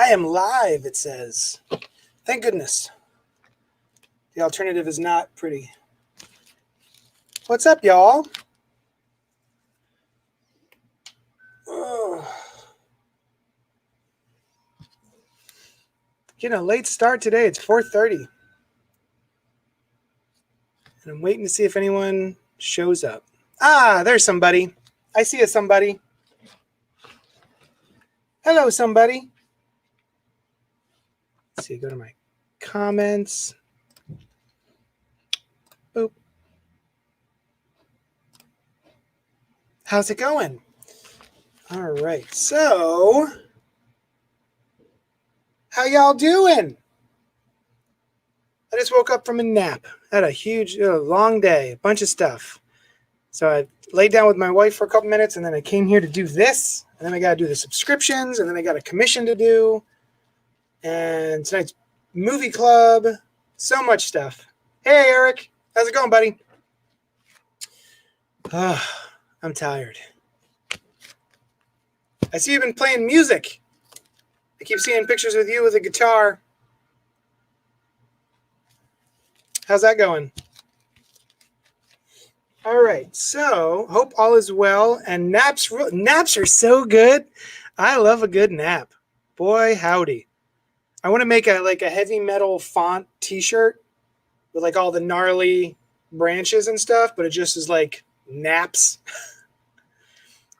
I am live, it says. Thank goodness. The alternative is not pretty. What's up, y'all? Getting a late start today. It's 4:30. And I'm waiting to see if anyone shows up. Ah, there's somebody. I see a somebody. Hello, somebody. Let's see, go to my comments. Boop. How's it going? All right, so how y'all doing? I just woke up from a nap. Had a huge, long day, a bunch of stuff. So I laid down with my wife for a couple minutes, and then I came here to do this, and then I got to do the subscriptions, and then I got a commission to do, and tonight's movie club, so much stuff. Hey, Eric. How's it going, buddy? I'm tired. I see you've been playing music. I keep seeing pictures with you with a guitar. How's that going? All right, so hope all is well. And naps are so good. I love a good nap. Boy, howdy. I want to make a heavy metal font t-shirt with like all the gnarly branches and stuff, but it just is like naps.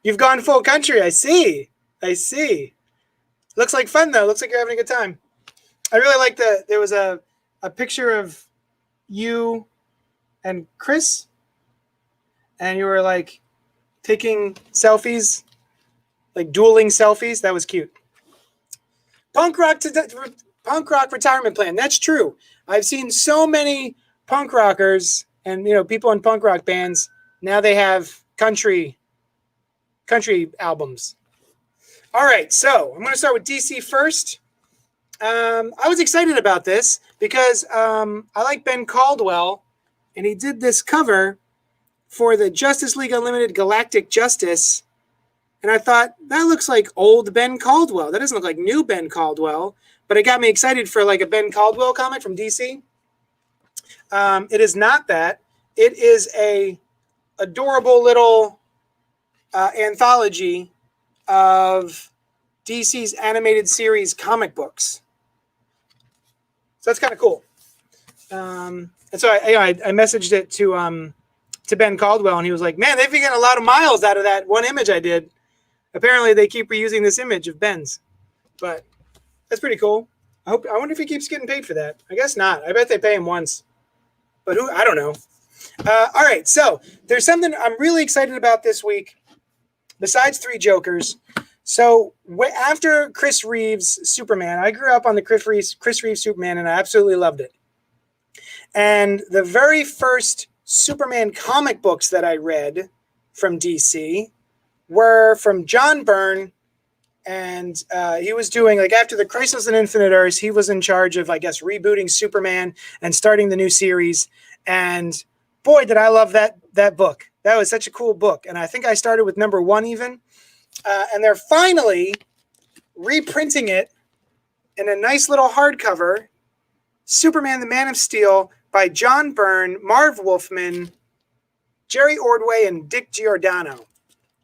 You've gone full country. I see. Looks like fun though. Looks like you're having a good time. I really like there was a picture of you and Chris, and you were like taking selfies, like dueling selfies. That was cute. Punk rock retirement plan. That's true. I've seen so many punk rockers and people in punk rock bands. Now they have country albums. All right, so I'm going to start with DC first. I was excited about this because I like Ben Caldwell, and he did this cover for the Justice League Unlimited Galactic Justice, and I thought, that looks like old Ben Caldwell. That doesn't look like new Ben Caldwell, but it got me excited for like a Ben Caldwell comic from DC. It is not that. It is a adorable little anthology of DC's animated series comic books. So that's kind of cool. And so I messaged it to Ben Caldwell, and he was like, man, they've been getting a lot of miles out of that one image I did. Apparently they keep reusing this image of Ben's, but that's pretty cool. I wonder if he keeps getting paid for that. I guess not. I bet they pay him once, but I don't know. All right. So there's something I'm really excited about this week besides Three Jokers. So after Chris Reeves' Superman, I grew up on the Chris Reeves Superman, and I absolutely loved it. And the very first Superman comic books that I read from DC were from John Byrne, and he was doing, like, after the Crisis on Infinite Earths, he was in charge of, I guess, rebooting Superman and starting the new series. And boy, did I love that book. That was such a cool book. And I think I started with number 1 even. And they're finally reprinting it in a nice little hardcover, Superman the Man of Steel by John Byrne, Marv Wolfman, Jerry Ordway, and Dick Giordano.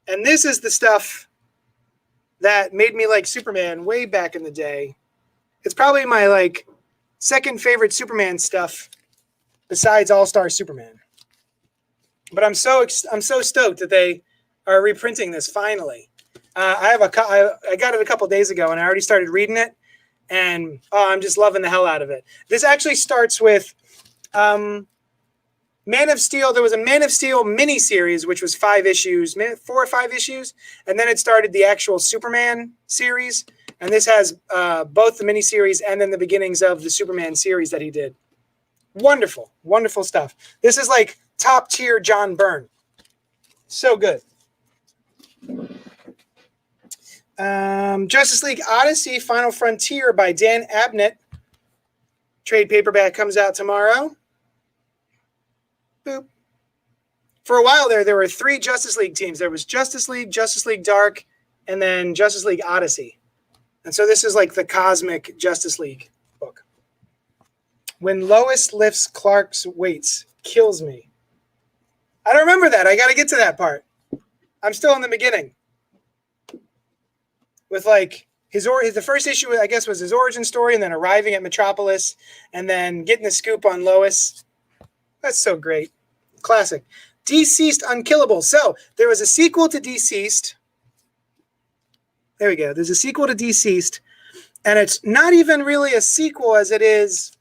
And this is the stuff that made me like Superman way back in the day. It's probably my second favorite Superman stuff besides All-Star Superman. But I'm so stoked that they are reprinting this finally. I got it a couple days ago, and I already started reading it, and I'm just loving the hell out of it. This actually starts with Man of Steel. There was a Man of Steel miniseries, which was 5 issues, 4 or 5 issues, and then it started the actual Superman series. And this has both the miniseries and then the beginnings of the Superman series that he did. Wonderful, wonderful stuff. This is like top tier John Byrne. So good. Justice League Odyssey Final Frontier by Dan Abnett. Trade paperback comes out tomorrow. Boop. For a while there were 3 Justice League teams. There was Justice League Dark, and then Justice League Odyssey. And so this is like the cosmic Justice League book. When Lois lifts Clark's weights, kills me. I don't remember that. I got to get to that part. I'm still in the beginning. With like the first issue, I guess, was his origin story, and then arriving at Metropolis, and then getting the scoop on Lois. That's so great. Classic. Deceased Unkillable. So there was a sequel to Deceased. There we go. There's a sequel to Deceased, and it's not even really a sequel as it is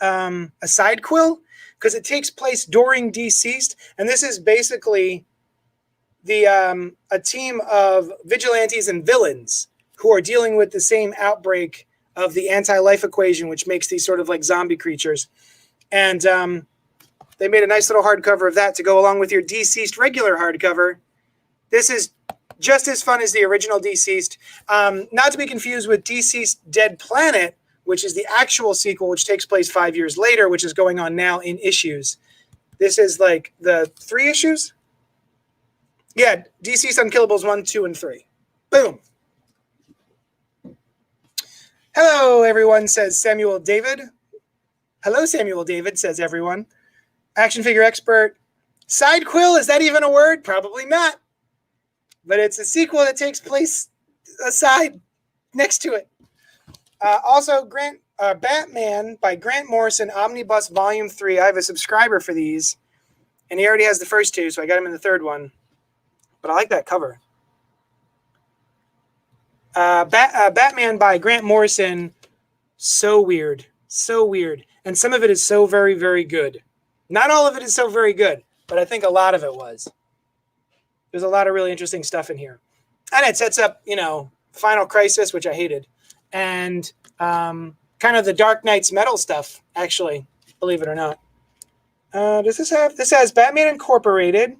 a side quill, because it takes place during Deceased, and this is basically a team of vigilantes and villains who are dealing with the same outbreak of the anti-life equation, which makes these sort of like zombie creatures. And they made a nice little hardcover of that to go along with your Deceased regular hardcover. This is just as fun as the original Deceased. Not to be confused with Deceased Dead Planet, which is the actual sequel, which takes place 5 years later, which is going on now in issues. This is like the 3 issues. Yeah, Deceased Unkillables 1, 2, and 3. Boom. Hello, everyone, says Samuel David. Hello, Samuel David, says everyone. Action figure expert. Side quill, is that even a word? Probably not. But it's a sequel that takes place aside, next to it. Also, Batman by Grant Morrison, Omnibus Volume 3. I have a subscriber for these, and he already has the first 2, so I got him in the 3rd one. But I like that cover. Batman by Grant Morrison, so weird. So weird. And some of it is so very, very good. Not all of it is so very good, but I think a lot of it was. There's a lot of really interesting stuff in here. And it sets up, Final Crisis, which I hated. And kind of the Dark Knight's Metal stuff, actually, believe it or not. This has Batman Incorporated,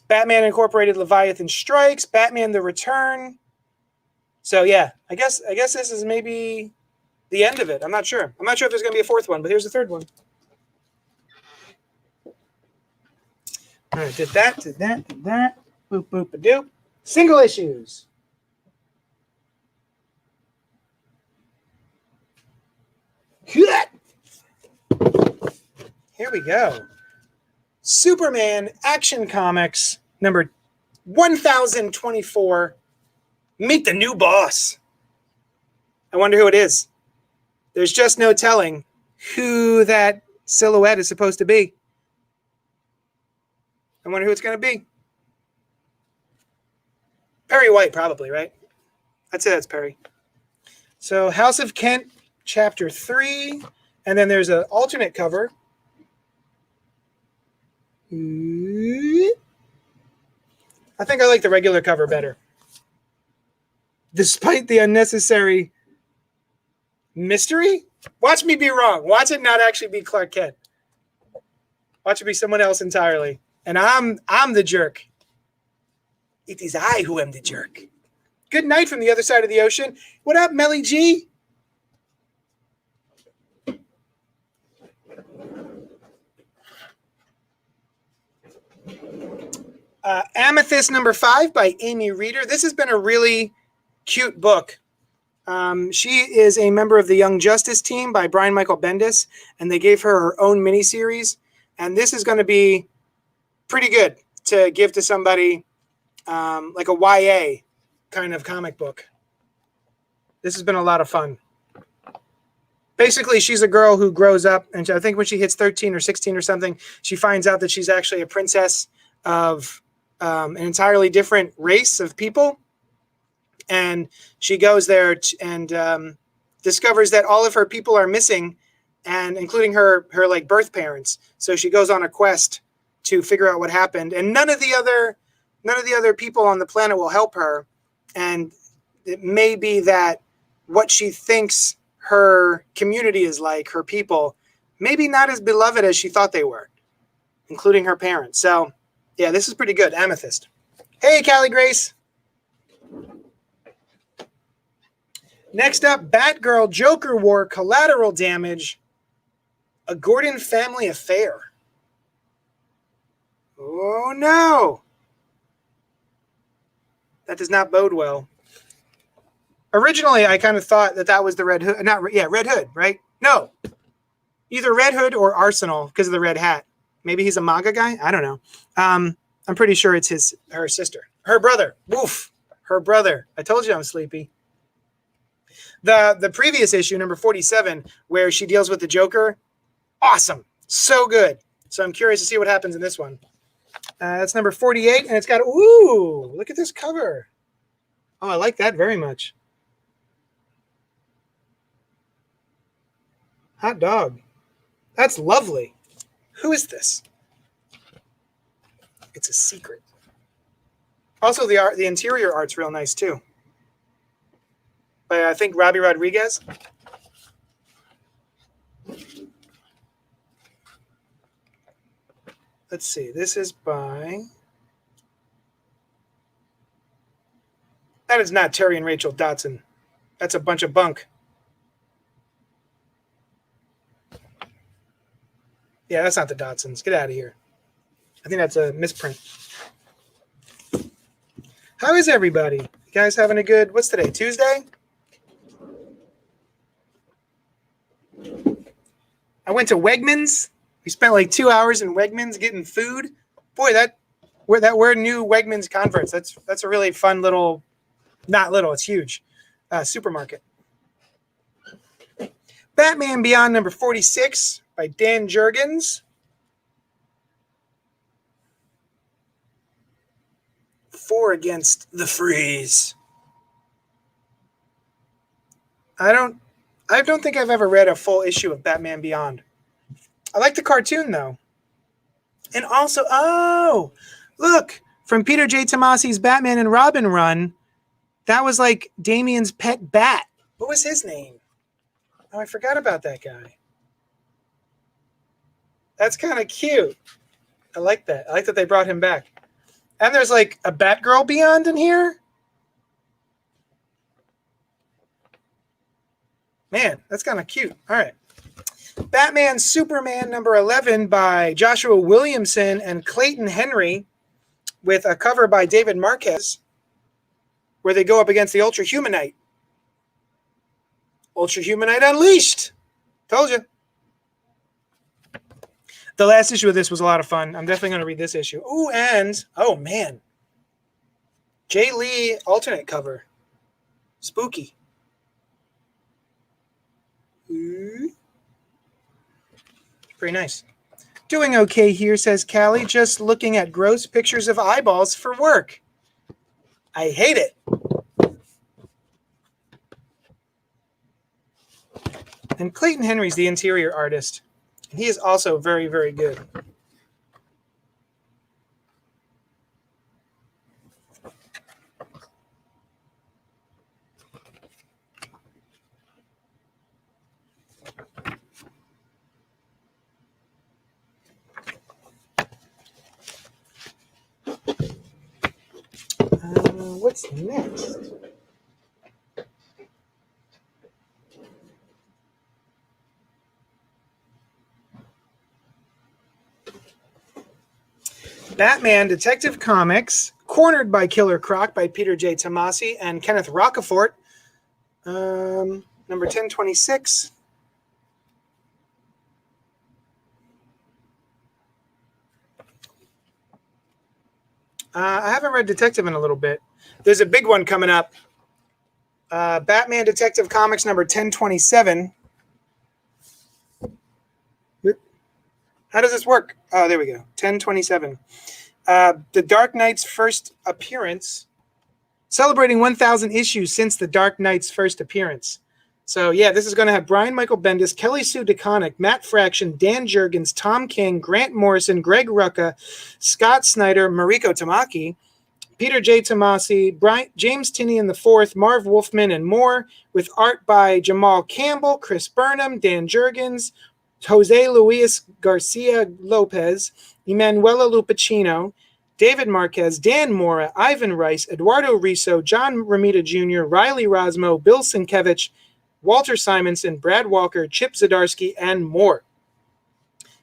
Batman Incorporated Leviathan Strikes, Batman The Return. So yeah, I guess this is maybe the end of it. I'm not sure. I'm not sure if there's going to be a 4th one, but here's the 3rd one. All right, did that. Boop, boop, a doop. Single issues. Here we go. Superman Action Comics number 1024. Meet the new boss. I wonder who it is. There's just no telling who that silhouette is supposed to be. I wonder who it's going to be. Perry White, probably, right? I'd say that's Perry. So House of Kent, Chapter 3. And then there's an alternate cover. I think I like the regular cover better. Despite the unnecessary mystery? Watch me be wrong. Watch it not actually be Clark Kent. Watch it be someone else entirely. And I'm the jerk. It is I who am the jerk. Good night from the other side of the ocean. What up, Melly G? Amethyst number 5 by Amy Reeder. This has been a really cute book. She is a member of the Young Justice team by Brian Michael Bendis, and they gave her her own miniseries. And this is going to be pretty good to give to somebody like a YA kind of comic book. This has been a lot of fun. Basically, she's a girl who grows up, and I think when she hits 13 or 16 or something, she finds out that she's actually a princess of an entirely different race of people. And she goes there and discovers that all of her people are missing, and including her like birth parents. So she goes on a quest to figure out what happened, and none of the other people on the planet will help her. And it may be that what she thinks her community is like, her people, maybe not as beloved as she thought they were, including her parents. So yeah, this is pretty good. Amethyst. Hey, Callie Grace. Next up, Batgirl Joker War Collateral Damage, a Gordon family affair. Oh no. That does not bode well. Originally, I kind of thought that was the Red Hood. Red Hood, right? No, either Red Hood or Arsenal because of the red hat. Maybe he's a manga guy. I don't know. I'm pretty sure it's her sister, her brother. Woof, her brother. I told you I'm sleepy. The previous issue, number 47, where she deals with the Joker, awesome, so good. So I'm curious to see what happens in this one. That's number 48, and it's got, ooh, look at this cover. Oh, I like that very much. Hot dog. That's lovely. Who is this? It's a secret. Also, the interior art's real nice, too. By, I think, Robbie Rodriguez. Let's see. This is by... That is not Terry and Rachel Dotson. That's a bunch of bunk. Yeah, that's not the Dotsons. Get out of here. I think that's a misprint. How is everybody? You guys having a good... What's today? Tuesday? I went to Wegmans. We spent like 2 hours in Wegmans getting food. Boy, we're new Wegmans converts. That's a really fun little, not little, it's huge, supermarket. Batman Beyond number 46 by Dan Jurgens. 4 against the Freeze. I don't think I've ever read a full issue of Batman Beyond. I like the cartoon, though. And also, oh, look, from Peter J. Tomasi's Batman and Robin run, that was like Damian's pet bat. What was his name? Oh, I forgot about that guy. That's kind of cute. I like that. I like that they brought him back. And there's like a Batgirl Beyond in here. Man, that's kind of cute. All right. Batman Superman number 11 by Joshua Williamson and Clayton Henry with a cover by David Marquez where they go up against the Ultra Humanite. Ultra Humanite Unleashed. Told you. The last issue of this was a lot of fun. I'm definitely going to read this issue. Ooh, and, oh man. Jay Lee alternate cover. Spooky. Ooh. Pretty nice. Doing okay here, says Callie. Just looking at gross pictures of eyeballs for work. I hate it. And Clayton Henry's the interior artist. He is also very, very good. What's next? Batman Detective Comics, Cornered by Killer Croc by Peter J. Tomasi and Kenneth Rocafort. Number 1026. I haven't read Detective in a little bit. There's a big one coming up. Batman Detective Comics number 1027. How does this work? Oh, there we go. 1027. The Dark Knight's first appearance. Celebrating 1,000 issues since the Dark Knight's first appearance. So, yeah, this is going to have Brian Michael Bendis, Kelly Sue DeConnick, Matt Fraction, Dan Jurgens, Tom King, Grant Morrison, Greg Rucka, Scott Snyder, Mariko Tamaki, Peter J. Tomasi, James Tinian IV, Marv Wolfman, and more, with art by Jamal Campbell, Chris Burnham, Dan Jurgens, Jose Luis Garcia Lopez, Emanuela Lupacino, David Marquez, Dan Mora, Ivan Rice, Eduardo Riso, John Romita Jr., Riley Rosmo, Bill Sienkiewicz, Walter Simonson, Brad Walker, Chip Zdarsky, and more.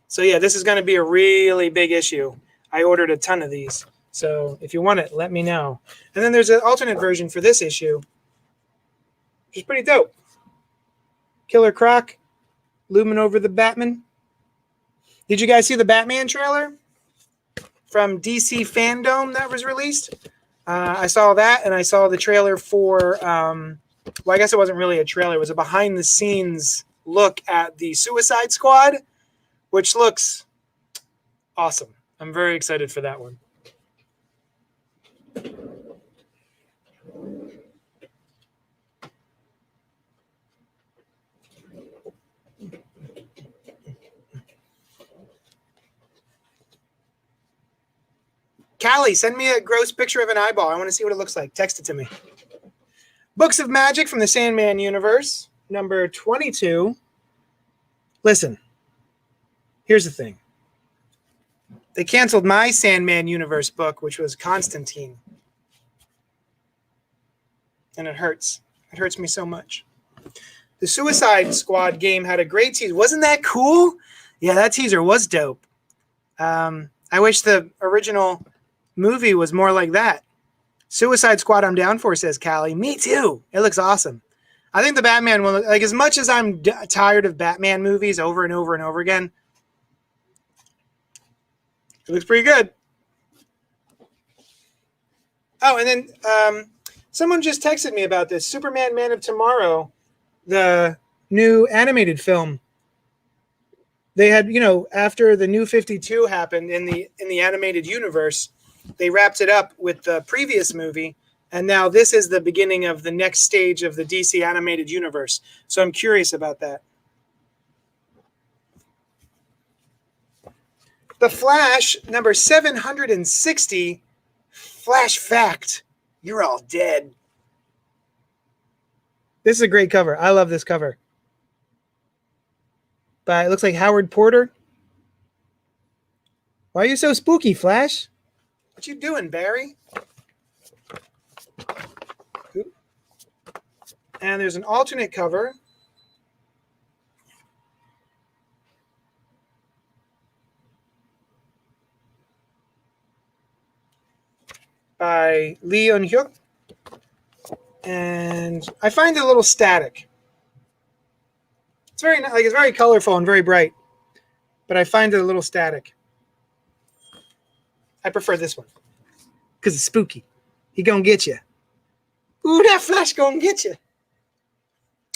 So, yeah, this is going to be a really big issue. I ordered a ton of these. So if you want it, let me know. And then there's an alternate version for this issue. which is pretty dope. Killer Croc looming over the Batman. Did you guys see the Batman trailer from DC Fandom that was released? I saw that, and I saw the trailer for, well, I guess it wasn't really a trailer. It was a behind-the-scenes look at the Suicide Squad, which looks awesome. I'm very excited for that one. Callie, send me a gross picture of an eyeball. I want to see what it looks like. Text it to me. Books of Magic from the Sandman universe, number 22. Listen, here's the thing. They canceled my Sandman universe book, which was Constantine. And it hurts. It hurts me so much. The Suicide Squad game had a great teaser. Wasn't that cool? Yeah, that teaser was dope. I wish the original movie was more like that. Suicide Squad I'm down for, says Callie. Me too. It looks awesome. I think the Batman one, like, as much as I'm tired of Batman movies over and over and over again, it looks pretty good. Oh, and then someone just texted me about this. Superman Man of Tomorrow, the new animated film. They had, after the New 52 happened in the animated universe, they wrapped it up with the previous movie, and now this is the beginning of the next stage of the DC animated universe. So I'm curious about that. The Flash, number 760, Flash Fact. You're all dead. This is a great cover. I love this cover. But it looks like Howard Porter. Why are you so spooky, Flash? What you doing, Barry? And there's an alternate cover. By Lee Eun-hyuk. And I find it a little static. It's very colorful and very bright, but I find it a little static. I prefer this one because it's spooky. He gonna get you. Ooh, that Flash gonna get you.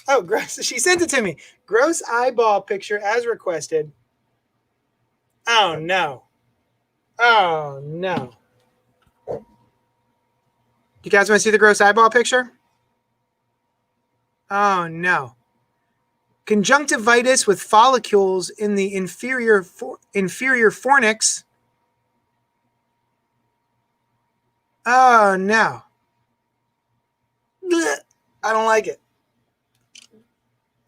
Oh, gross! She sent it to me. Gross eyeball picture as requested. Oh no! Oh no! You guys want to see the gross eyeball picture? Oh no! Conjunctivitis with follicles in the inferior fornix. Oh, no. Blech. I don't like it.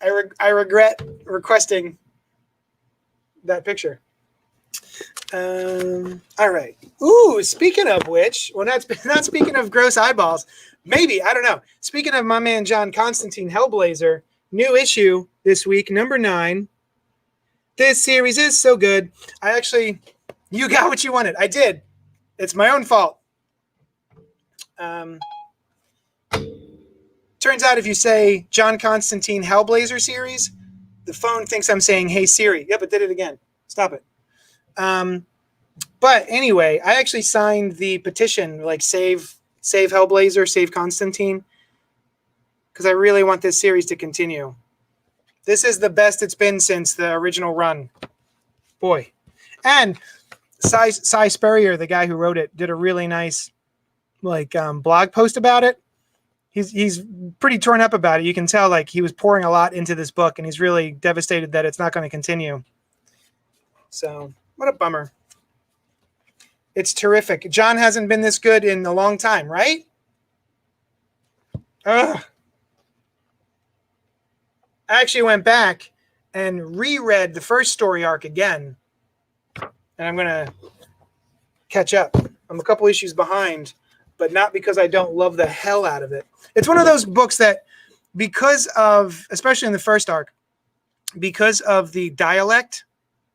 I regret requesting that picture. All right. Ooh, speaking of which, well, not speaking of gross eyeballs, maybe, I don't know. Speaking of my man John Constantine Hellblazer, new issue this week, number 9. This series is so good. You got what you wanted. I did. It's my own fault. Turns out if you say John Constantine Hellblazer series, the phone thinks I'm saying, hey, Siri. Yep, it did it again. Stop it. But anyway, I actually signed the petition, like save Hellblazer, save Constantine, because I really want this series to continue. This is the best it's been since the original run. Boy. And Cy Spurrier, the guy who wrote it, did a really nice blog post about it. He's pretty torn up about it. You can tell he was pouring a lot into this book, and he's really devastated that it's not going to continue. So what a bummer. It's terrific. John hasn't been this good in a long time, right? Ugh. I actually went back and reread the first story arc again, and I'm going to catch up. I'm a couple issues behind, but not because I don't love the hell out of it. It's one of those books that, because of, especially in the first arc, because of the dialect,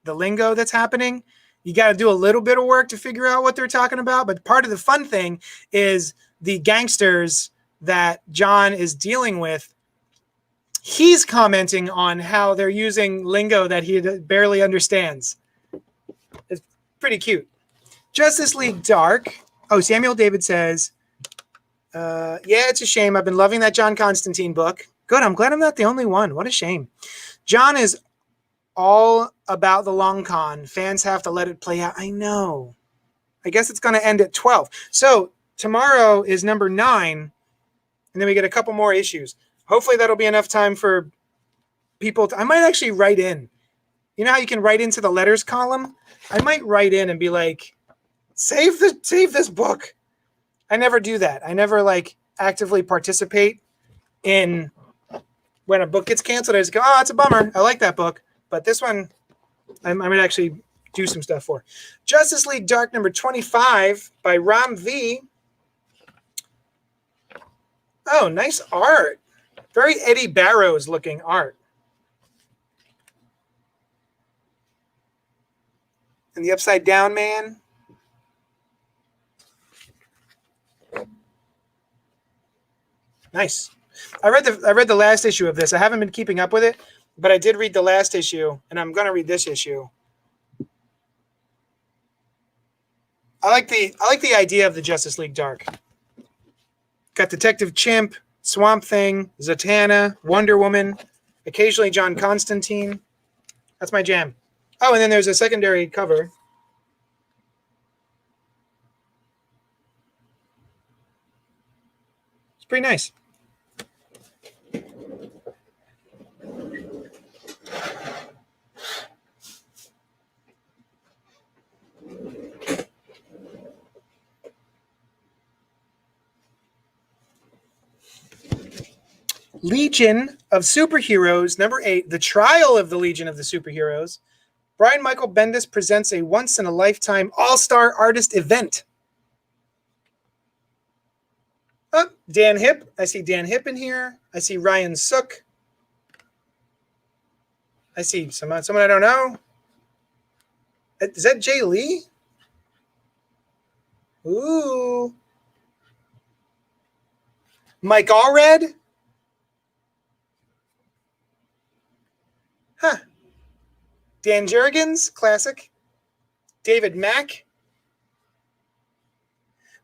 the lingo that's happening, you got to do a little bit of work to figure out what they're talking about. But part of the fun thing is the gangsters that John is dealing with he's commenting on how they're using lingo that he barely understands. It's pretty cute. Justice League Dark. Oh, Samuel David says, yeah, it's a shame. I've been loving that John Constantine book. Good. I'm glad I'm not the only one. What a shame. John is all about the long con. Fans have to let it play out. I know. I guess it's going to end at 12. So tomorrow is number 9, and then we get a couple more issues. Hopefully that'll be enough time for people I might actually write in. You know how you can write into the letters column? I might write in and be like, save this book. I never do that. I never actively participate in when a book gets canceled. I just go, oh, it's a bummer. I like that book. But this one, I might actually do some stuff for. Justice League Dark number 25 by Ram V. Oh, nice art. Very Eddie Barrows looking art. And the Upside Down Man. Nice. I read the last issue of this. I haven't been keeping up with it, but I did read the last issue, and I'm going to read this issue. I like the idea of the Justice League Dark. Got Detective Chimp, Swamp Thing, Zatanna, Wonder Woman, occasionally John Constantine. That's my jam. Oh, and then there's a secondary cover. It's pretty nice. Legion of Superheroes, number 8, The Trial of the Legion of the Superheroes. Brian Michael Bendis presents a once-in-a-lifetime all-star artist event. Oh, Dan Hipp. I see Dan Hipp in here. I see Ryan Sook. I see someone I don't know. Is that Jay Lee? Ooh. Mike Allred? Huh. Dan Jurgens, classic. David Mack.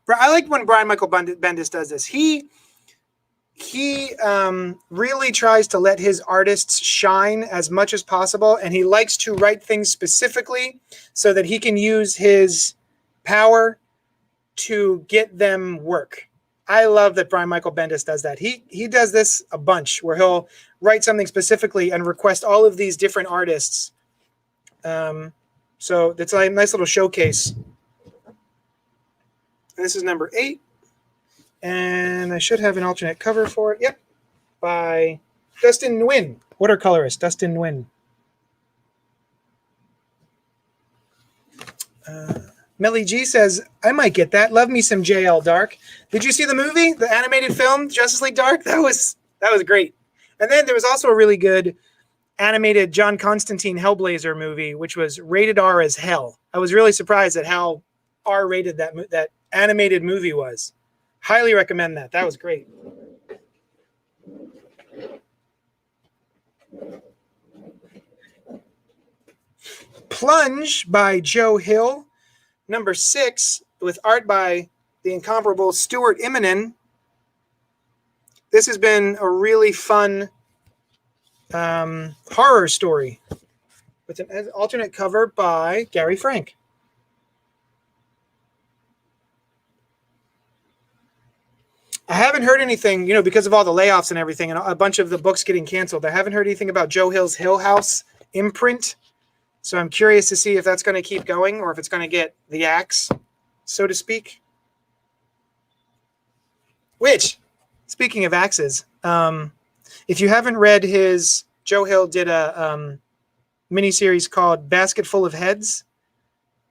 I like when Brian Michael Bendis does this. He really tries to let his artists shine as much as possible, and he likes to write things specifically so that he can use his power to get them work. I love that Brian Michael Bendis does that. He does this a bunch where he'll write something specifically and request all of these different artists. So it's a nice little showcase. This is number 8. And I should have an alternate cover for it. Yep. By Dustin Nguyen. Watercolorist, Dustin Nguyen. Melly G says, I might get that. Love me some JL Dark. Did you see the movie? The animated film, Justice League Dark? That was great. And then there was also a really good animated John Constantine Hellblazer movie, which was rated R as hell. I was really surprised at how R-rated that animated movie was. Highly recommend that. That was great. Plunge by Joe Hill. Number 6, with art by the incomparable Stuart Immonen. This has been a really fun horror story with an alternate cover by Gary Frank. I haven't heard anything, because of all the layoffs and everything and a bunch of the books getting canceled. I haven't heard anything about Joe Hill's Hill House imprint. So I'm curious to see if that's going to keep going or if it's going to get the axe, so to speak. Which, speaking of axes, if you haven't read his, Joe Hill did a miniseries called Basket Full of Heads.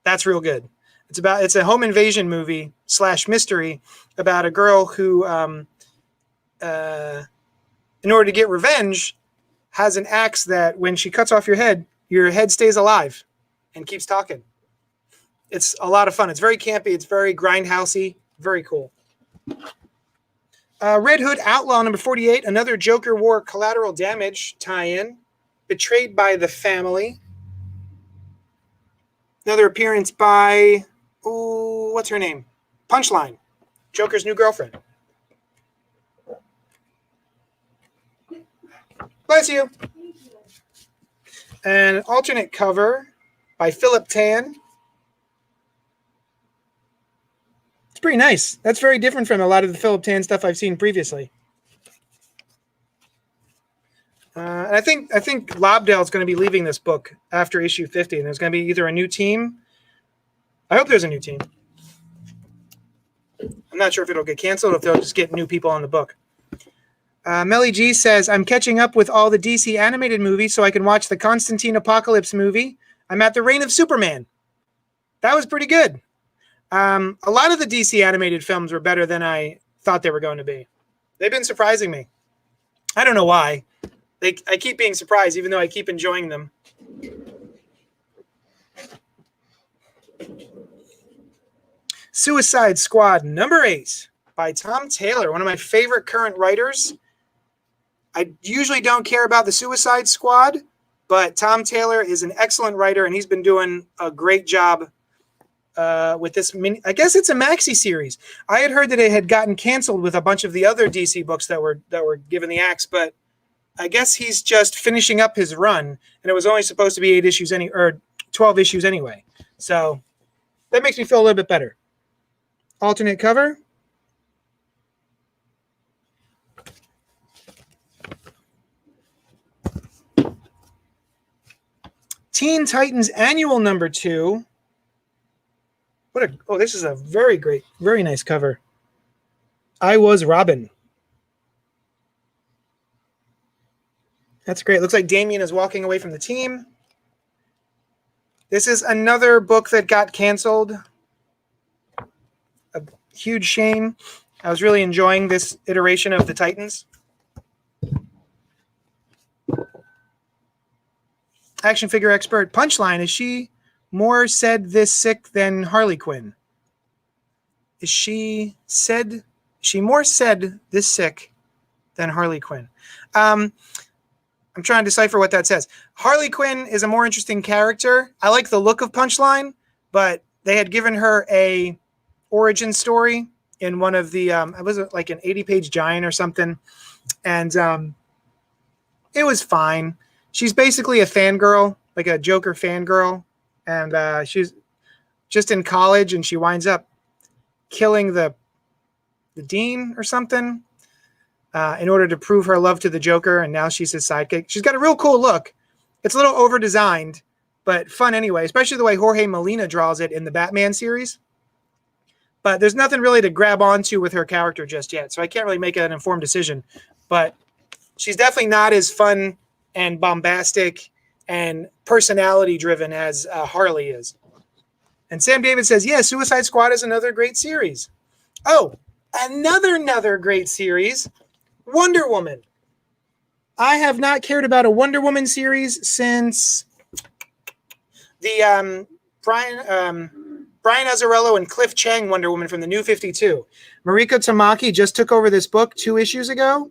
That's real good. It's a home invasion movie / mystery about a girl who, in order to get revenge, has an axe that when she cuts off your head stays alive and keeps talking. It's a lot of fun. It's very campy. It's very grindhousey. Very cool. Red Hood Outlaw number 48, another Joker War Collateral Damage tie-in. Betrayed by the Family. Another appearance by, what's her name? Punchline, Joker's new girlfriend. Bless you. And an alternate cover by Philip Tan. It's pretty nice. That's very different from a lot of the Philip Tan stuff I've seen previously. And I think Lobdell's going to be leaving this book after issue 50, and there's going to be either a new team. I hope there's a new team. I'm not sure if it'll get canceled or if they'll just get new people on the book. Melly G says, I'm catching up with all the DC animated movies so I can watch the Constantine Apocalypse movie. I'm at the Reign of Superman. That was pretty good. A lot of the DC animated films were better than I thought they were going to be. They've been surprising me. I don't know why. I keep being surprised, even though I keep enjoying them. Suicide Squad number 8 by Tom Taylor, one of my favorite current writers. I usually don't care about the Suicide Squad, but Tom Taylor is an excellent writer, and he's been doing a great job with this mini. I guess it's a maxi series. I had heard that it had gotten canceled with a bunch of the other DC books that were given the axe, but I guess he's just finishing up his run, and it was only supposed to be 8 issues or 12 issues anyway. So that makes me feel a little bit better. Alternate cover. Teen Titans Annual number 2. This is a very great, very nice cover. I Was Robin. That's great. Looks like Damian is walking away from the team. This is another book that got canceled. A huge shame. I was really enjoying this iteration of the Titans. Action figure expert Punchline. Is she more said this sick than Harley Quinn? Is she more said this sick than Harley Quinn? I'm trying to decipher what that says. Harley Quinn is a more interesting character. I like the look of Punchline, but they had given her a origin story in one of the, it was like an 80-page giant or something. And it was fine. She's basically a fangirl, like a Joker fangirl. And she's just in college, and she winds up killing the dean or something. In order to prove her love to the Joker, and now she's his sidekick. She's got a real cool look. It's a little over-designed, but fun anyway, especially the way Jorge Molina draws it in the Batman series. But there's nothing really to grab onto with her character just yet, so I can't really make an informed decision. But she's definitely not as fun and bombastic and personality-driven as Harley is. And Sam David says, yeah, Suicide Squad is another great series. Oh, another great series. Wonder Woman. I have not cared about a Wonder Woman series since the Brian Azzarello and Cliff Chang Wonder Woman from the New 52. Mariko Tamaki just took over this book 2 issues ago,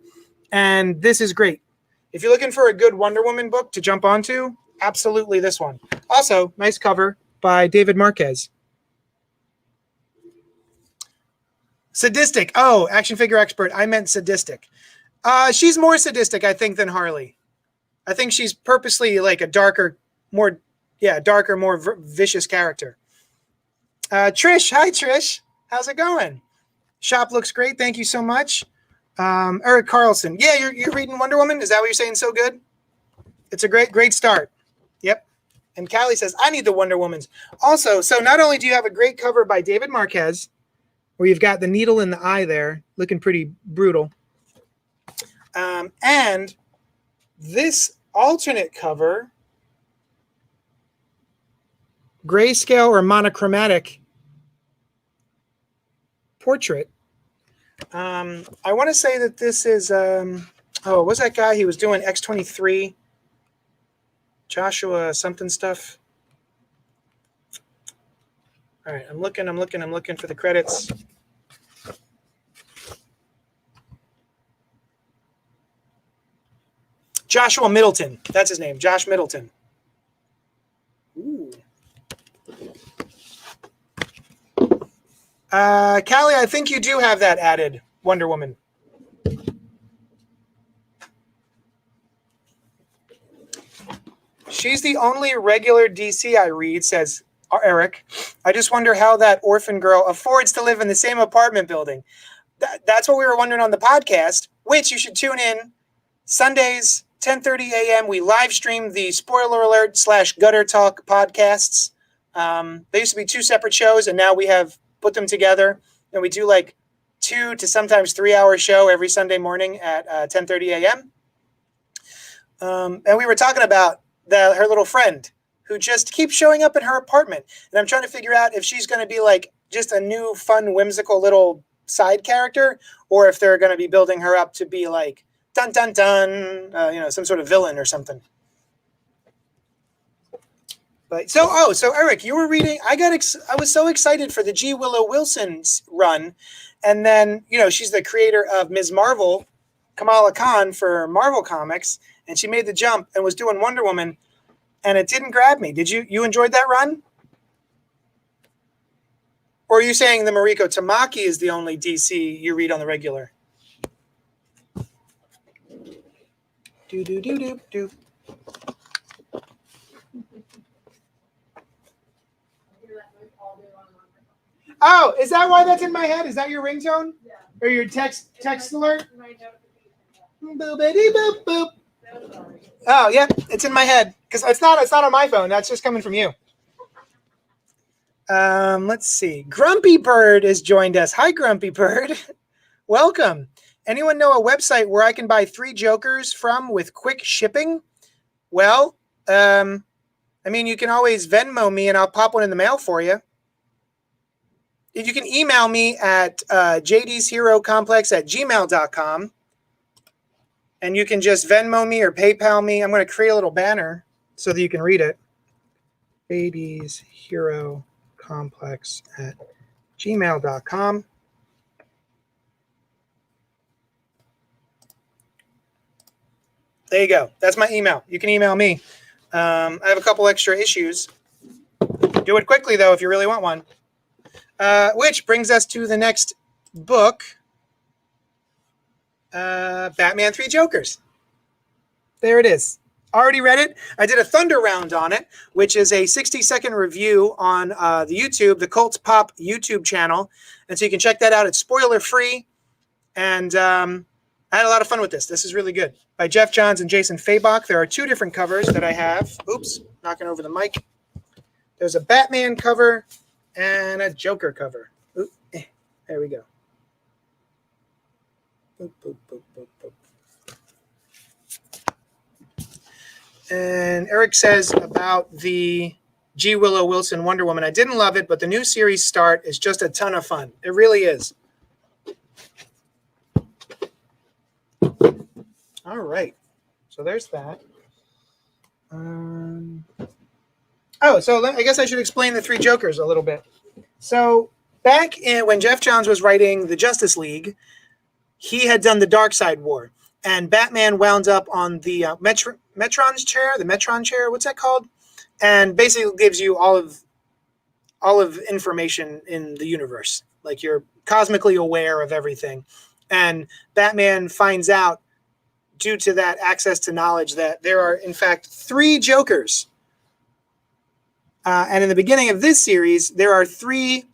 and this is great. If you're looking for a good Wonder Woman book to jump onto, absolutely this one. Also, nice cover by David Marquez. Sadistic. Oh, action figure expert. I meant sadistic. She's more sadistic, I think, than Harley. I think she's purposely like a darker, more vicious character. Trish. Hi, Trish. How's it going? Shop looks great. Thank you so much. Eric Carlson. Yeah, you're reading Wonder Woman? Is that what you're saying? So good? It's a great start. Yep. And Callie says, I need the Wonder Womans. Also, so not only do you have a great cover by David Marquez, where you've got the needle in the eye there, looking pretty brutal. And this alternate cover, grayscale or monochromatic portrait. I want to say that this is, what was that guy? He was doing X-23, Joshua something stuff. All right, I'm looking for the credits. Joshua Middleton. That's his name, Josh Middleton. Ooh. Callie, I think you do have that added, Wonder Woman. She's the only regular DC I read, says Eric. I just wonder how that orphan girl affords to live in the same apartment building. That's what we were wondering on the podcast, which you should tune in Sundays, 10:30 a.m. We live stream the Spoiler Alert / Gutter Talk podcasts. They used to be 2 separate shows, and now we have put them together, and we do like 2 to sometimes 3 hour show every Sunday morning at 10:30 a.m. And we were talking about her little friend who just keeps showing up in her apartment, and I'm trying to figure out if she's going to be like just a new, fun, whimsical little side character, or if they're going to be building her up to be like dun dun dun, some sort of villain or something. But so Eric, you were reading. I was so excited for the G. Willow Wilson's run, and then she's the creator of Ms. Marvel, Kamala Khan for Marvel Comics, and she made the jump and was doing Wonder Woman, and it didn't grab me. Did you enjoyed that run? Or are you saying the Mariko Tamaki is the only DC you read on the regular? Do. Oh, is that why that's in my head? Is that your ringtone? Yeah. Or your text alert? Boopity boop boop. Oh yeah, it's in my head because it's not on my phone. That's just coming from you. Let's see. Grumpy Bird has joined us. Hi, Grumpy Bird. Welcome. Anyone know a website where I can buy 3 Jokers from with quick shipping? Well, you can always Venmo me and I'll pop one in the mail for you. You can email me at jdsherocomplex@gmail.com. And you can just Venmo me or PayPal me. I'm going to create a little banner so that you can read it. jdsherocomplex@gmail.com. There you go. That's my email. You can email me. I have a couple extra issues. Do it quickly, though, if you really want one. Which brings us to the next book. Batman 3 Jokers. There it is. Already read it. I did a Thunder Round on it, which is a 60-second review on the YouTube, the Cult Pop YouTube channel. And so you can check that out. It's spoiler free. And I had a lot of fun with this. This is really good. By Geoff Johns and Jason Fabok. There are 2 different covers that I have. Oops, knocking over the mic. There's a Batman cover and a Joker cover. Oop, there we go. Boop, boop, boop, boop, boop. And Eric says about the G. Willow Wilson Wonder Woman, I didn't love it, but the new series start is just a ton of fun. It really is. All right. So there's that. So I guess I should explain the 3 Jokers a little bit. So back when Geoff Johns was writing the Justice League, he had done the Darkseid War, and Batman wound up on the Metron chair. What's that called? And basically gives you all of information in the universe. Like you're cosmically aware of everything. And Batman finds out, due to that access to knowledge, that there are, in fact, 3 Jokers. And in the beginning of this series, there are 3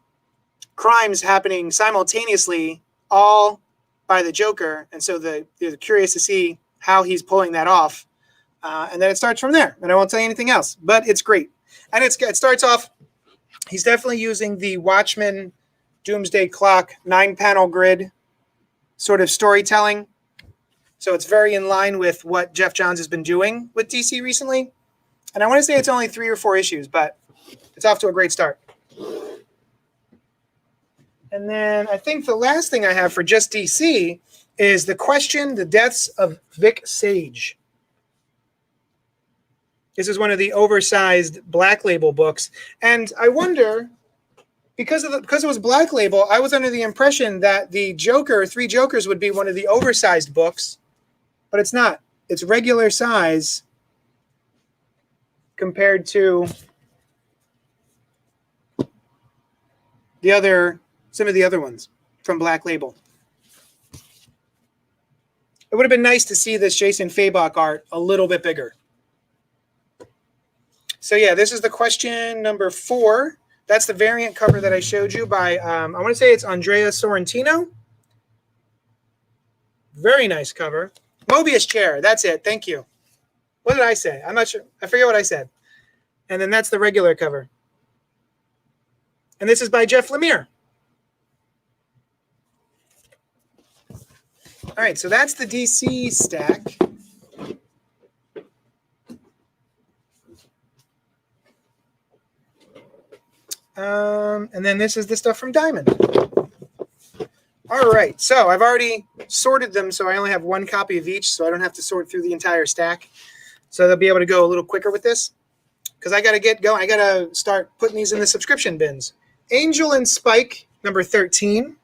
crimes happening simultaneously, all by the Joker. And so they're curious to see how he's pulling that off. And then it starts from there. And I won't tell you anything else, but it's great. And it starts off, he's definitely using the Watchmen Doomsday Clock 9-panel grid sort of storytelling. So it's very in line with what Geoff Johns has been doing with DC recently. And I want to say it's only 3 or 4 issues, but it's off to a great start. And then I think the last thing I have for just DC is The Question, The Deaths of Vic Sage. This is one of the oversized Black Label books. And I wonder, because it was Black Label, I was under the impression that the Joker, 3 Jokers, would be one of the oversized books, but it's not. it's regular size compared to some of the other ones from Black Label. It would have been nice to see this Jason Fabok art a little bit bigger. So yeah, this is the question number 4. That's the variant cover that I showed you by, I want to say it's Andrea Sorrentino. Very nice cover. Mobius chair. That's it. Thank you. What did I say? I'm not sure. I forget what I said. And then that's the regular cover. And this is by Jeff Lemire. All right, so that's the DC stack. And then this is the stuff from Diamond. All right, so I've already sorted them, so I only have 1 copy of each, so I don't have to sort through the entire stack. So they'll be able to go a little quicker with this, because I got to get going. I got to start putting these in the subscription bins. Angel and Spike, number 13.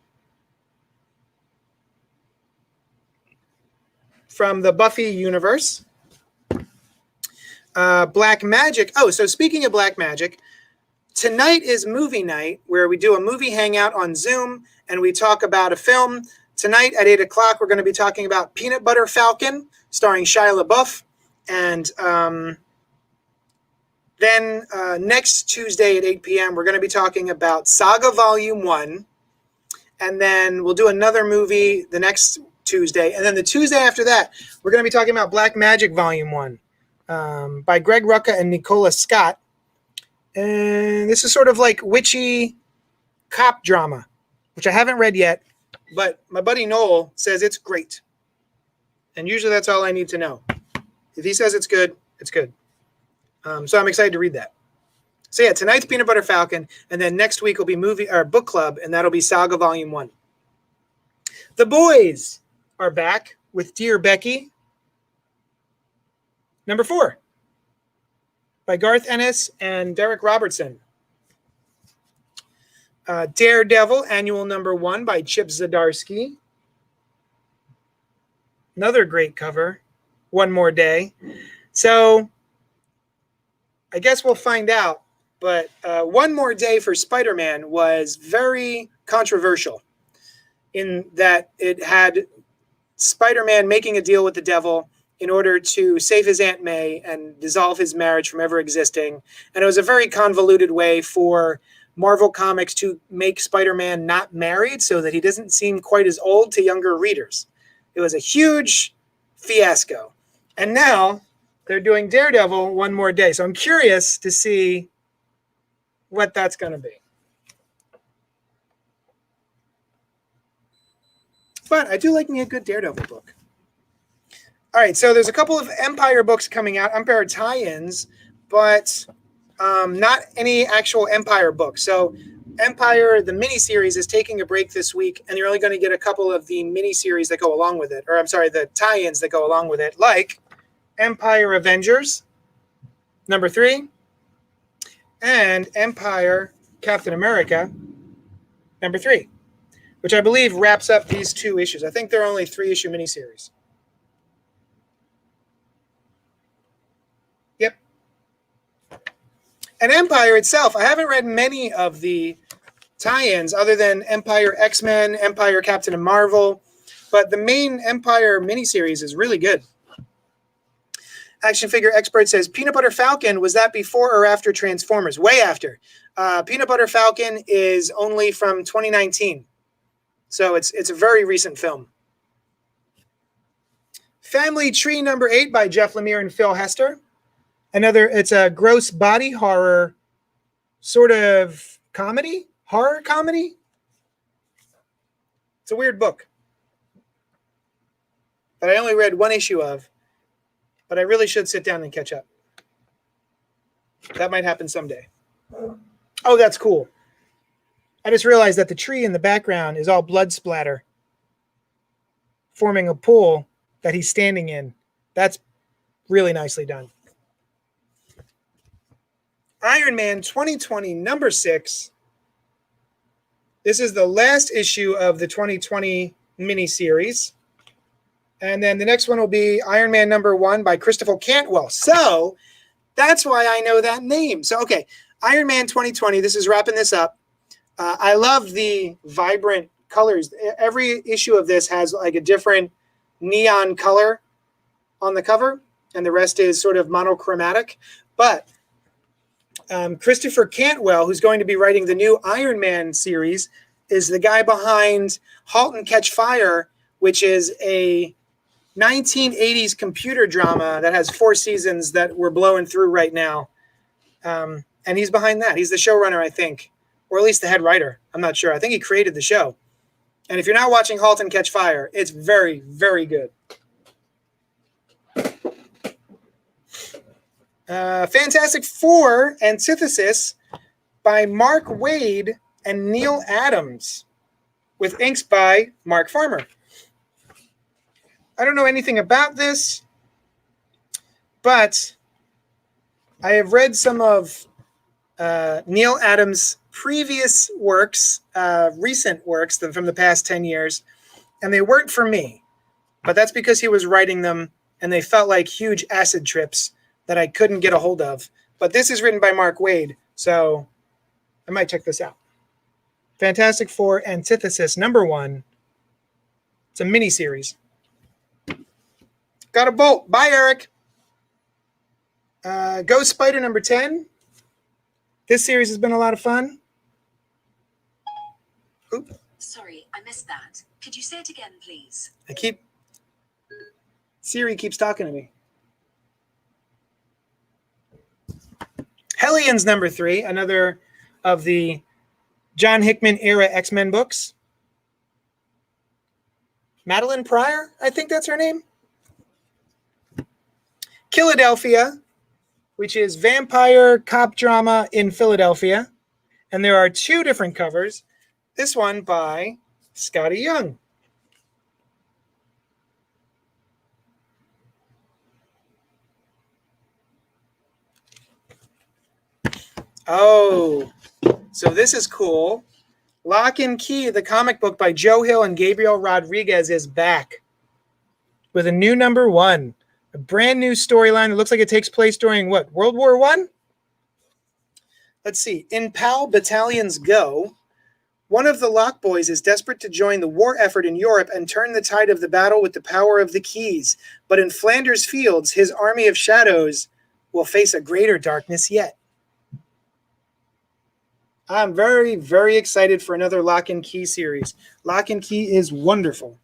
From the Buffy universe. Black Magic. Oh, so speaking of Black Magic, tonight is movie night where we do a movie hangout on Zoom and we talk about a film. Tonight at 8 o'clock, we're going to be talking about Peanut Butter Falcon, starring Shia LaBeouf. And then next Tuesday at 8 p.m., we're going to be talking about Saga Volume 1. And then we'll do another movie the next Tuesday. And then the Tuesday after that, we're going to be talking about Black Magic Volume 1 by Greg Rucka and Nicola Scott. And this is sort of like witchy cop drama, which I haven't read yet, but my buddy Noel says it's great. And usually that's all I need to know. If he says it's good, it's good. So I'm excited to read that. So yeah, tonight's Peanut Butter Falcon, and then next week will be movie or book club, and that'll be Saga Volume 1. The Boys are back with Dear Becky. Number 4 by Garth Ennis and Derek Robertson. Daredevil, annual number 1 by Chip Zdarsky. Another great cover. One More Day. So I guess we'll find out. But One More Day for Spider-Man was very controversial in that it had Spider-Man making a deal with the devil in order to save his Aunt May and dissolve his marriage from ever existing. And it was a very convoluted way for Marvel Comics to make Spider-Man not married so that he doesn't seem quite as old to younger readers. It was a huge fiasco. And now they're doing Daredevil One More Day. So I'm curious to see what that's going to be. But I do like me a good Daredevil book. All right, so there's a couple of Empire books coming out, Empire tie-ins, but not any actual Empire books. So Empire, the miniseries, is taking a break this week, and you're only going to get a couple of the miniseries that go along with it, or I'm sorry, the tie-ins that go along with it, like Empire Avengers, number 3, and Empire Captain America, number 3, which I believe wraps up these 2 issues. I think they're only 3-issue miniseries. Yep. And Empire itself, I haven't read many of the tie-ins other than Empire X-Men, Empire Captain Marvel, but the main Empire miniseries is really good. Action Figure Expert says, Peanut Butter Falcon, was that before or after Transformers? Way after. Peanut Butter Falcon is only from 2019. So it's a very recent film. Family Tree number 8 by Jeff Lemire and Phil Hester. It's a gross body horror sort of comedy, horror comedy. It's a weird book that I only read 1 issue of, but I really should sit down and catch up. That might happen someday. Oh, that's cool. I just realized that the tree in the background is all blood splatter, forming a pool that he's standing in. That's really nicely done. Iron Man 2020, number 6. This is the last issue of the 2020 miniseries. And then the next one will be Iron Man #1 by Christopher Cantwell. So that's why I know that name. So, okay, Iron Man 2020, this is wrapping this up. I love the vibrant colors. Every issue of this has like a different neon color on the cover, and the rest is sort of monochromatic. But Christopher Cantwell, who's going to be writing the new Iron Man series, is the guy behind *Halt and Catch Fire*, which is a 1980s computer drama that has 4 seasons that we're blowing through right now. And he's behind that. He's the showrunner, I think, or at least the head writer. I'm not sure. I think he created the show. And if you're not watching *Halt and Catch Fire*, it's very, very good. Fantastic Four Antithesis by Mark Waid and Neil Adams, with inks by Mark Farmer. I don't know anything about this, but I have read some of Neil Adams' previous works, recent works from the past 10 years, and they weren't for me. But that's because he was writing them, and they felt like huge acid trips that I couldn't get a hold of. But this is written by Mark Waid, so I might check this out. Fantastic Four Antithesis #1. It's a mini-series. Got a bolt. Bye, Eric. Ghost Spider #10. This series has been a lot of fun. Oop. Sorry, I missed that. Could you say it again, please? Siri keeps talking to me. Hellions #3, another of the John Hickman era X-Men books. Madeline Pryor, I think that's her name. Philadelphia, which is vampire cop drama in Philadelphia. And there are 2 different covers. This one by Scotty Young. Oh, so this is cool. Lock and Key, the comic book by Joe Hill and Gabriel Rodriguez, is back with a new #1. A brand new storyline. It looks like it takes place during what? World War I? Let's see. In PAL Battalions Go, one of the Lock Boys is desperate to join the war effort in Europe and turn the tide of the battle with the power of the keys. But in Flanders Fields, his army of shadows will face a greater darkness yet. I'm very, very excited for another Lock and Key series. Lock and Key is wonderful.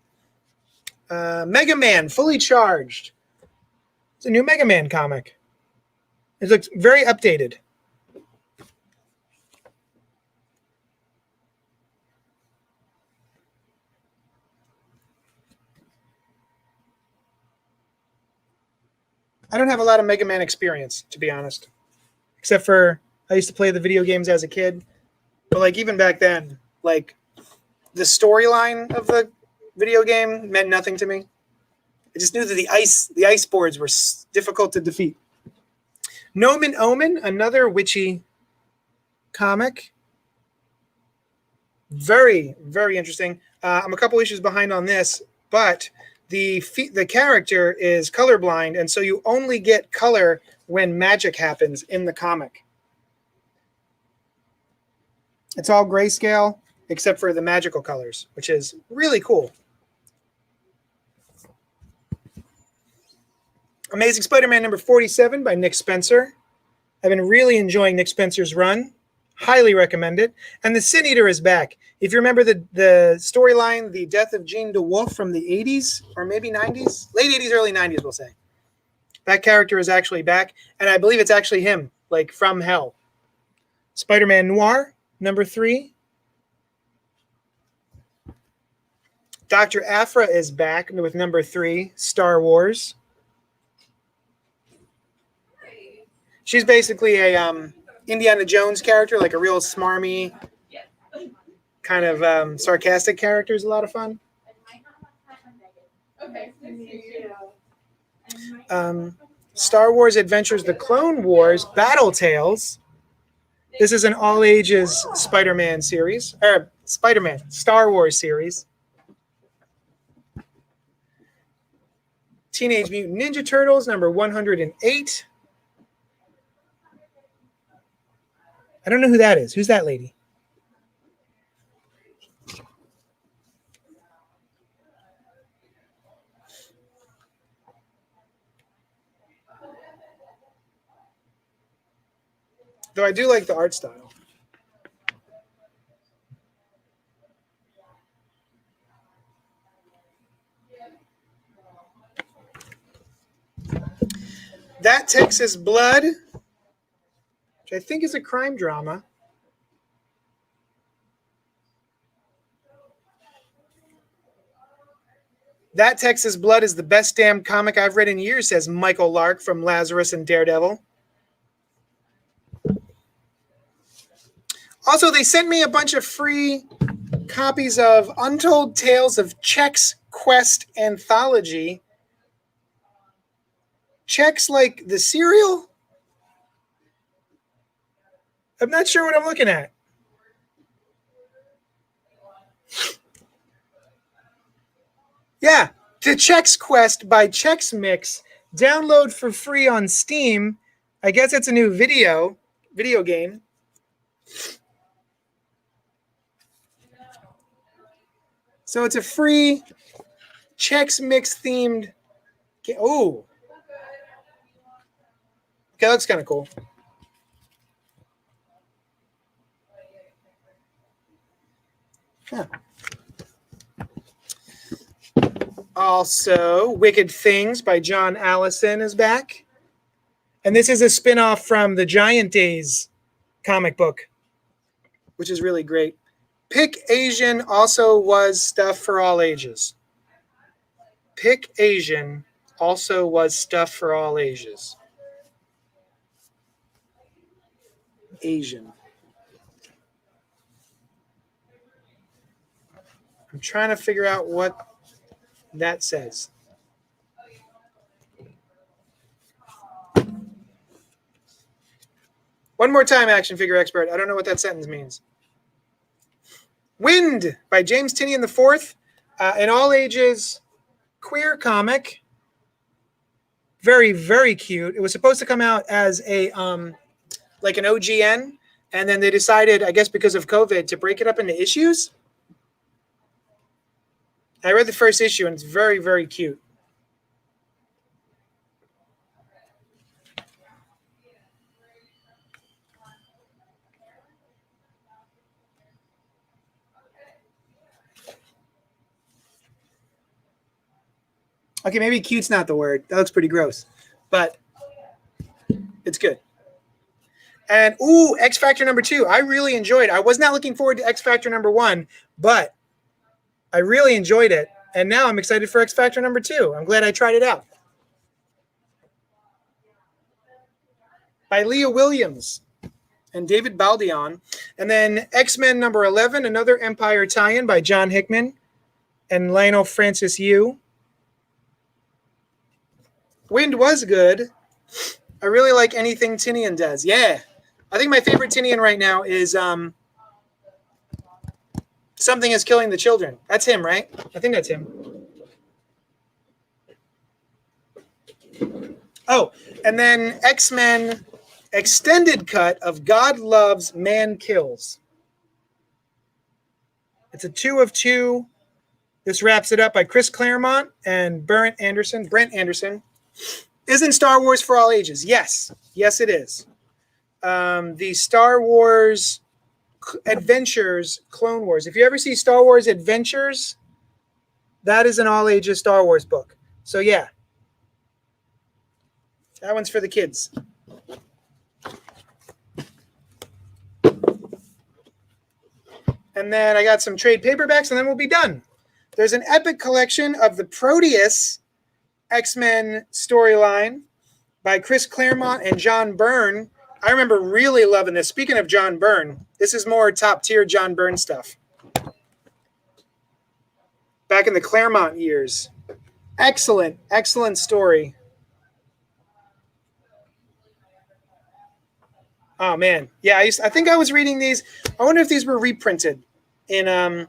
Mega Man Fully Charged. It's a new Mega Man comic. It looks very updated. I don't have a lot of Mega Man experience, to be honest. Except for I used to play the video games as a kid. But like even back then, like the storyline of the video game meant nothing to me. I just knew that the ice boards were difficult to defeat. Nomen Omen, another witchy comic. Very, very interesting. I'm a couple issues behind on this, but the character is colorblind, and so you only get color when magic happens in the comic. It's all grayscale except for the magical colors, which is really cool. Amazing Spider-Man #47 by Nick Spencer. I've been really enjoying Nick Spencer's run. Highly recommend it. And the Sin Eater is back. If you remember the storyline, the death of Jean DeWolf from the 80s or maybe 90s, late 80s, early 90s, we'll say. That character is actually back, and I believe it's actually him, like from hell. Spider-Man Noir #3. Dr. Aphra is back with #3, Star Wars. She's basically a Indiana Jones character, like a real smarmy, kind of sarcastic character. Is a lot of fun. Star Wars Adventures, The Clone Wars, Battle Tales. This is an all-ages Spider-Man series, or Spider-Man, Star Wars series. Teenage Mutant Ninja Turtles, number 108. I don't know who that is. Who's that lady? Though I do like the art style. That Texas Blood, which I think is a crime drama. That Texas Blood is the best damn comic I've read in years, says Michael Lark from Lazarus and Daredevil. Also, they sent me a bunch of free copies of Untold Tales of Chex Quest Anthology. Chex like the cereal? I'm not sure what I'm looking at. Yeah, the Chex Quest by Chex Mix. Download for free on Steam. I guess it's a new video game. So it's a free Chex Mix themed game. Oh. Okay, that looks kind of cool. Huh. Also, Wicked Things by John Allison is back. And this is a spin-off from the Giant Days comic book, which is really great. Pick Asian also was stuff for all ages. Pick Asian also was stuff for all ages. Asian. I'm trying to figure out what that says. One more time, action figure expert. I don't know what that sentence means. Wind by James Tynion IV, an all ages queer comic. Very, very cute. It was supposed to come out as a like an OGN, and then they decided, I guess because of COVID, to break it up into issues. I read the first issue, and it's very, very cute. Okay, maybe cute's not the word. That looks pretty gross, but it's good. And, ooh, X Factor number 2. I really enjoyed it. I was not looking forward to X Factor number 1, but I really enjoyed it. And now I'm excited for X Factor number 2. I'm glad I tried it out. By Leah Williams and David Baldion. And then X-Men number 11, another Empire tie-in by John Hickman and Lionel Francis Yu. Wind was good. I really like anything Tynion does. Yeah. I think my favorite Tynion right now is Something is Killing the Children. That's him, right? I think that's him. Oh, and then X-Men extended cut of God Loves, Man Kills. It's a 2 of 2. This wraps it up by Chris Claremont and Brent Anderson. Isn't Star Wars for all ages? Yes. Yes, it is. The Star Wars Adventures Clone Wars. If you ever see Star Wars Adventures, that is an all ages Star Wars book. So yeah, that one's for the kids. And then I got some trade paperbacks, and then we'll be done. There's an epic collection of the Proteus X-Men storyline by Chris Claremont and John Byrne. I remember really loving this. Speaking of John Byrne, this is more top tier John Byrne stuff. Back in the Claremont years. Excellent, excellent story. Oh man, yeah. I think I was reading these. I wonder if these were reprinted in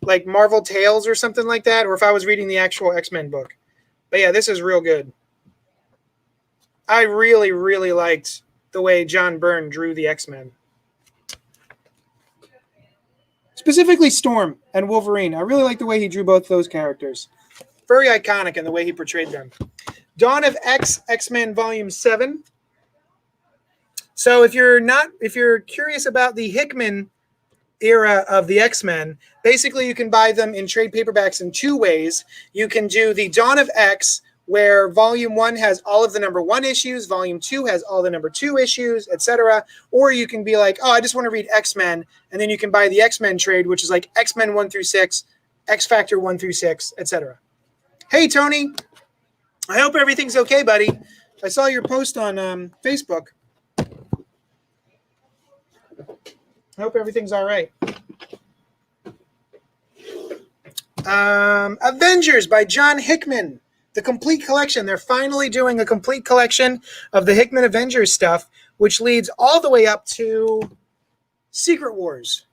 like Marvel Tales or something like that, or if I was reading the actual X-Men book. But yeah, this is real good. I really, really liked the way John Byrne drew the X-Men. Specifically Storm and Wolverine. I really like the way he drew both those characters. Very iconic in the way he portrayed them. Dawn of X, X-Men Volume 7. So if you're curious about the Hickman era of the X-Men, basically you can buy them in trade paperbacks in two ways. You can do the Dawn of X, where Volume 1 has all of the number 1 issues, Volume 2 has all the number 2 issues, etc. Or you can be like, oh, I just want to read X-Men, and then you can buy the X-Men trade, which is like X-Men 1 through 6, X-Factor 1 through 6, etc. Hey, Tony. I hope everything's okay, buddy. I saw your post on Facebook. I hope everything's all right. Avengers by John Hickman. The complete collection. They're finally doing a complete collection of the Hickman Avengers stuff, which leads all the way up to Secret Wars.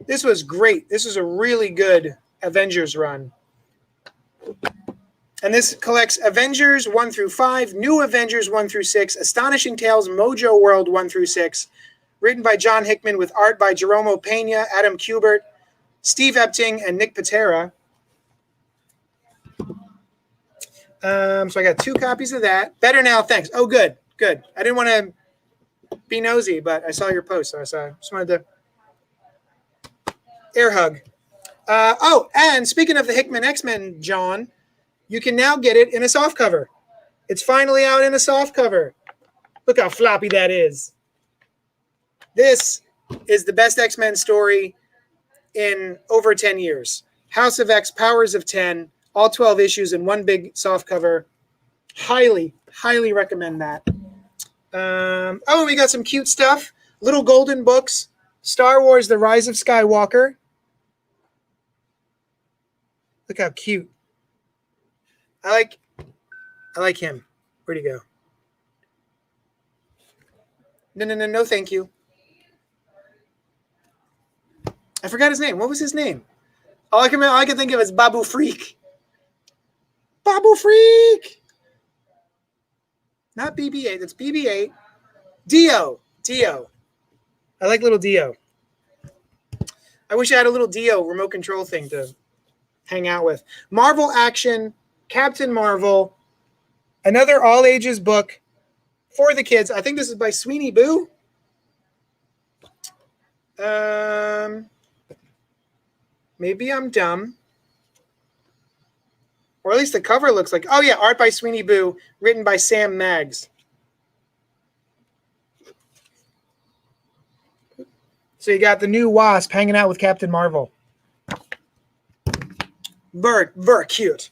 This was great. This was a really good Avengers run. And this collects Avengers 1 through 5, New Avengers 1 through 6, Astonishing Tales Mojo World 1 through 6, written by John Hickman with art by Jerome Pena, Adam Kubert, Steve Epting, and Nick Patera. So I got 2 copies of that. Better now, thanks. Oh, good, good. I didn't want to be nosy, but I saw your post, so I just wanted to air hug. And speaking of the Hickman X-Men, John, you can now get it in a softcover. It's finally out in a softcover. Look how floppy that is. This is the best X-Men story in over 10 years. House of X, Powers of 10, all 12 issues in one big softcover. Highly, highly recommend that. We got some cute stuff. Little Golden Books, Star Wars, The Rise of Skywalker. Look how cute. I like him. Where'd he go? No, thank you. I forgot his name. What was his name? All I can think of is Babu Freak. Babu Freak! Not BB-8. That's BB-8. Dio. I like little Dio. I wish I had a little Dio remote control thing to hang out with. Marvel Action, Captain Marvel, another all-ages book for the kids. I think this is by Sweeney Boo. Maybe I'm dumb. Or at least the cover looks like... Oh, yeah, art by Sweeney Boo, written by Sam Maggs. So you got the new Wasp hanging out with Captain Marvel. Very cute.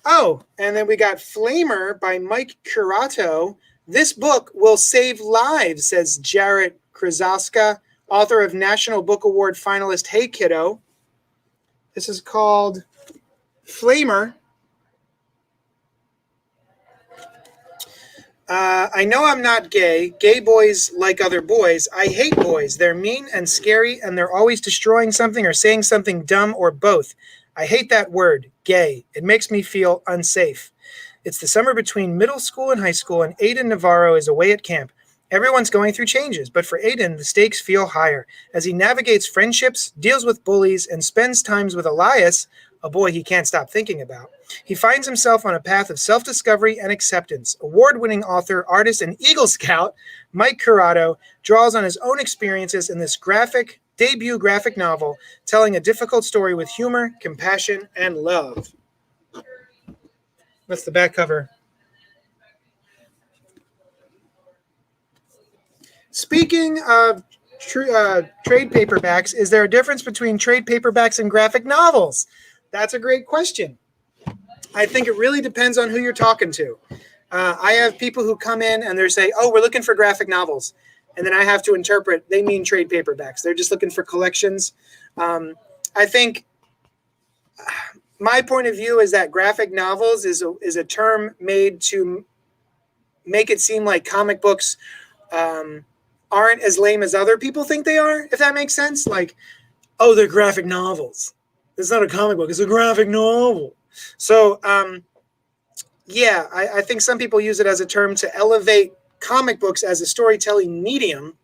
Oh, and then we got Flamer by Mike Curato. This book will save lives, says Jarrett Krasaska, author of National Book Award finalist Hey Kiddo. This is called Flamer. I know I'm not gay. Gay boys like other boys. I hate boys. They're mean and scary, and they're always destroying something or saying something dumb or both. I hate that word, gay. It makes me feel unsafe. It's the summer between middle school and high school, and Aiden Navarro is away at camp. Everyone's going through changes, but for Aiden, the stakes feel higher as he navigates friendships, deals with bullies, and spends times with Elias, a boy he can't stop thinking about. He finds himself on a path of self-discovery and acceptance. Award-winning author, artist, and Eagle Scout Mike Curato draws on his own experiences in this debut graphic novel, telling a difficult story with humor, compassion, and love. That's the back cover. Speaking of trade paperbacks, is there a difference between trade paperbacks and graphic novels? That's a great question. I think it really depends on who you're talking to. I have people who come in and they say, oh, we're looking for graphic novels. And then I have to interpret, they mean trade paperbacks. They're just looking for collections. I think my point of view is that graphic novels is a term made to make it seem like comic books aren't as lame as other people think they are, if that makes sense. Like, oh, they're graphic novels. It's not a comic book. It's a graphic novel. So, yeah, I think some people use it as a term to elevate comic books as a storytelling medium,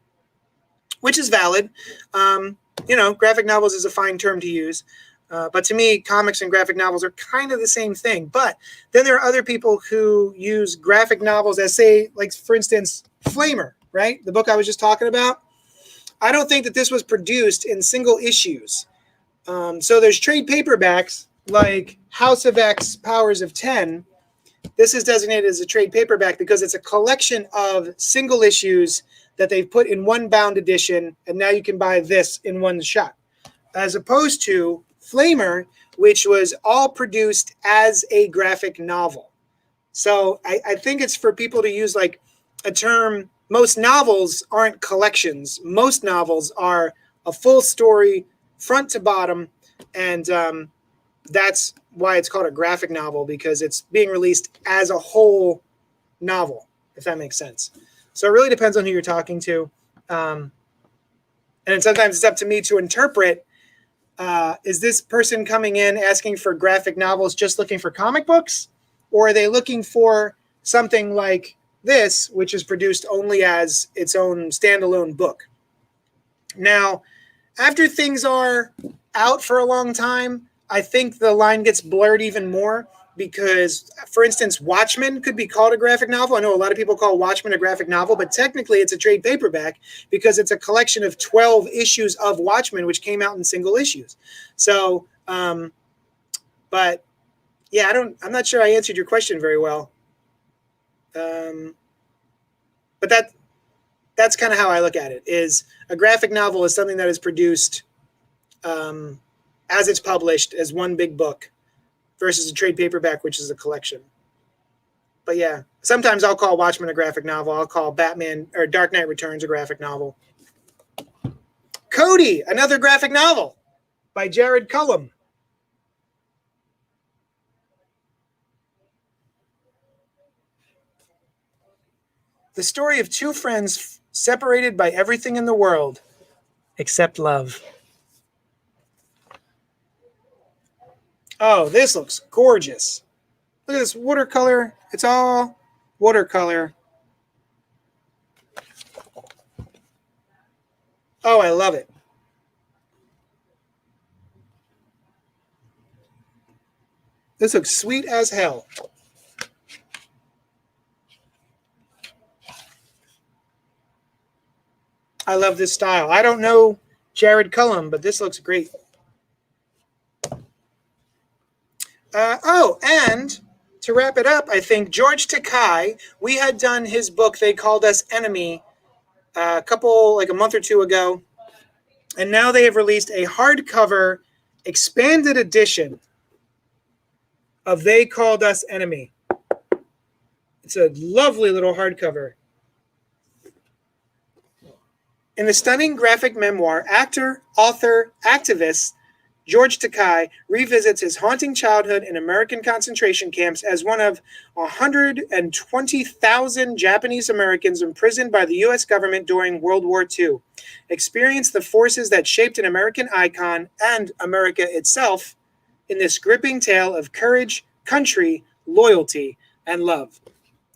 which is valid. Graphic novels is a fine term to use. But to me, comics and graphic novels are kind of the same thing. But then there are other people who use graphic novels as, say, like, for instance, Flamer, right? The book I was just talking about. I don't think that this was produced in single issues. So there's trade paperbacks like House of X, Powers of 10. This is designated as a trade paperback because it's a collection of single issues that they've put in one bound edition, and now you can buy this in one shot. As opposed to Flamer, which was all produced as a graphic novel. So I think it's for people to use like a term. Most novels aren't collections. Most novels are a full story, front to bottom, and that's why it's called a graphic novel, because it's being released as a whole novel, if that makes sense. So it really depends on who you're talking to. And sometimes it's up to me to interpret, is this person coming in asking for graphic novels just looking for comic books? Or are they looking for something like this, which is produced only as its own standalone book? Now, after things are out for a long time, I think the line gets blurred even more because, for instance, Watchmen could be called a graphic novel. I know a lot of people call Watchmen a graphic novel, but technically it's a trade paperback because it's a collection of 12 issues of Watchmen, which came out in single issues. So, but yeah, I'm not sure I answered your question very well. But that's kind of how I look at it. Is a graphic novel is something that is produced as it's published as one big book versus a trade paperback, which is a collection. But yeah, sometimes I'll call Watchmen a graphic novel. I'll call Batman or Dark Knight Returns a graphic novel. Cody, another graphic novel by Jared Cullum. The story of two friends separated by everything in the world except love. Oh, this looks gorgeous. Look at this watercolor. It's all watercolor. Oh, I love it. This looks sweet as hell. I love this style. I don't know Jared Cullum, but this looks great. And to wrap it up, I think George Takei, we had done his book, They Called Us Enemy, a month or two ago. And now they have released a hardcover expanded edition of They Called Us Enemy. It's a lovely little hardcover. In the stunning graphic memoir, actor, author, activist George Takei revisits his haunting childhood in American concentration camps as one of 120,000 Japanese Americans imprisoned by the U.S. government during World War II. Experience the forces that shaped an American icon and America itself in this gripping tale of courage, country, loyalty, and love.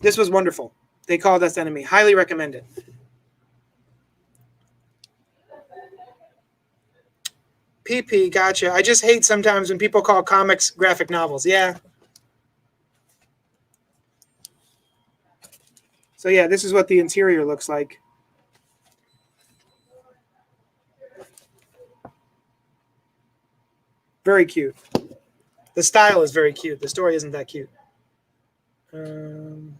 This was wonderful. They Called Us Enemy. Highly recommend it. PP, gotcha. I just hate sometimes when people call comics graphic novels. Yeah. So yeah, this is what the interior looks like. Very cute. The style is very cute. The story isn't that cute. All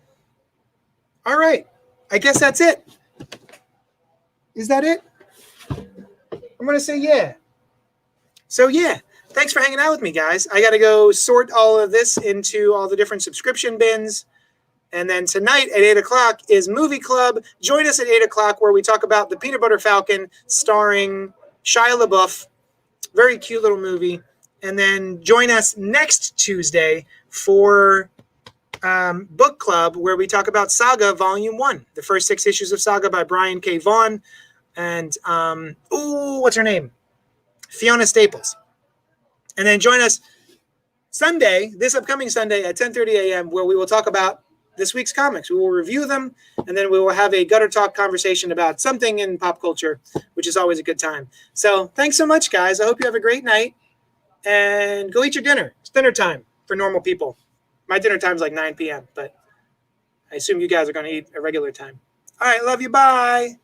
right. I guess that's it. Is that it? I'm going to say yeah. So yeah, thanks for hanging out with me, guys. I got to go sort all of this into all the different subscription bins. And then tonight at 8 o'clock is Movie Club. Join us at 8 o'clock where we talk about The Peanut Butter Falcon starring Shia LaBeouf. Very cute little movie. And then join us next Tuesday for Book Club where we talk about Saga Volume 1. The first 6 issues of Saga by Brian K. Vaughan. And, what's her name? Fiona Staples. And then join us Sunday, this upcoming Sunday at 10:30 a.m., where we will talk about this week's comics. We will review them, and then we will have a gutter talk conversation about something in pop culture, which is always a good time. So thanks so much, guys. I hope you have a great night, and go eat your dinner. It's dinner time for normal people. My dinner time is like 9 p.m., but I assume you guys are going to eat a regular time. All right, love you. Bye.